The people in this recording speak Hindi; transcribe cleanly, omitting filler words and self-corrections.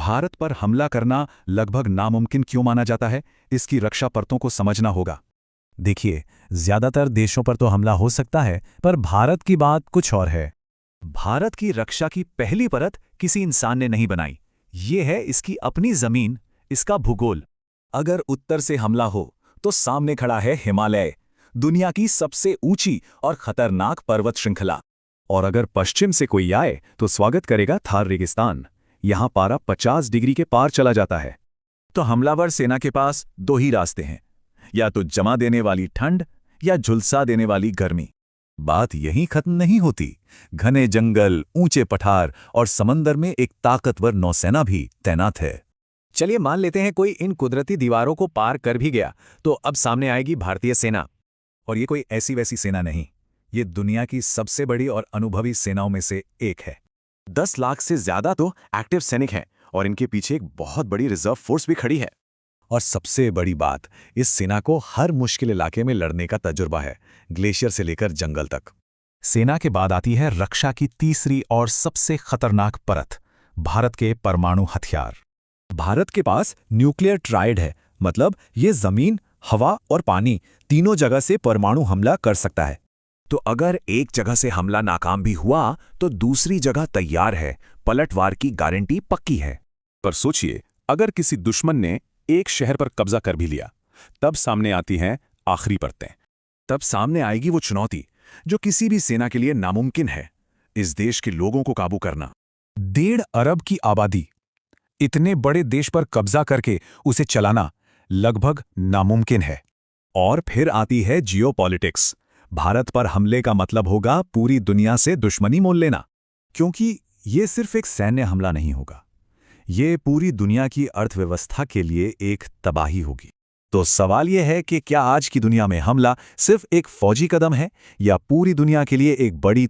भारत पर हमला करना लगभग नामुमकिन क्यों माना जाता है, इसकी रक्षा परतों को समझना होगा। देखिए, ज्यादातर देशों पर तो हमला हो सकता है, पर भारत की बात कुछ और है। भारत की रक्षा की पहली परत किसी इंसान ने नहीं बनाई। ये है इसकी अपनी जमीन, इसका भूगोल। अगर उत्तर से हमला हो तो सामने खड़ा है हिमालय, दुनिया की सबसे ऊंची और खतरनाक पर्वत श्रृंखला। और अगर पश्चिम से कोई आए तो स्वागत करेगा थार रेगिस्तान। यहां पारा 50 डिग्री के पार चला जाता है। तो हमलावर सेना के पास दो ही रास्ते हैं, या तो जमा देने वाली ठंड या झुलसा देने वाली गर्मी। बात यहीं खत्म नहीं होती। घने जंगल, ऊंचे पठार और समंदर में एक ताकतवर नौसेना भी तैनात है। चलिए मान लेते हैं कोई इन कुदरती दीवारों को पार कर भी गया, तो अब सामने आएगी भारतीय सेना। और ये कोई ऐसी वैसी सेना नहीं, ये दुनिया की सबसे बड़ी और अनुभवी सेनाओं में से एक है। 10 लाख से ज्यादा तो एक्टिव सैनिक हैं और इनके पीछे एक बहुत बड़ी रिजर्व फोर्स भी खड़ी है। और सबसे बड़ी बात, इस सेना को हर मुश्किल इलाके में लड़ने का तजुर्बा है, ग्लेशियर से लेकर जंगल तक। सेना के बाद आती है रक्षा की तीसरी और सबसे खतरनाक परत, भारत के परमाणु हथियार। भारत के पास न्यूक्लियर ट्राइड है, मतलब ये जमीन, हवा और पानी तीनों जगह से परमाणु हमला कर सकता है। तो अगर एक जगह से हमला नाकाम भी हुआ तो दूसरी जगह तैयार है, पलटवार की गारंटी पक्की है। पर सोचिए, अगर किसी दुश्मन ने एक शहर पर कब्जा कर भी लिया, तब सामने आती हैं आखिरी परतें। तब सामने आएगी वो चुनौती जो किसी भी सेना के लिए नामुमकिन है, इस देश के लोगों को काबू करना। 1.5 अरब की आबादी, इतने बड़े देश पर कब्जा करके उसे चलाना लगभग नामुमकिन है। और फिर आती है जियोपॉलिटिक्स। भारत पर हमले का मतलब होगा पूरी दुनिया से दुश्मनी मोल लेना, क्योंकि ये सिर्फ एक सैन्य हमला नहीं होगा, ये पूरी दुनिया की अर्थव्यवस्था के लिए एक तबाही होगी। तो सवाल यह है कि क्या आज की दुनिया में हमला सिर्फ एक फौजी कदम है या पूरी दुनिया के लिए एक बड़ी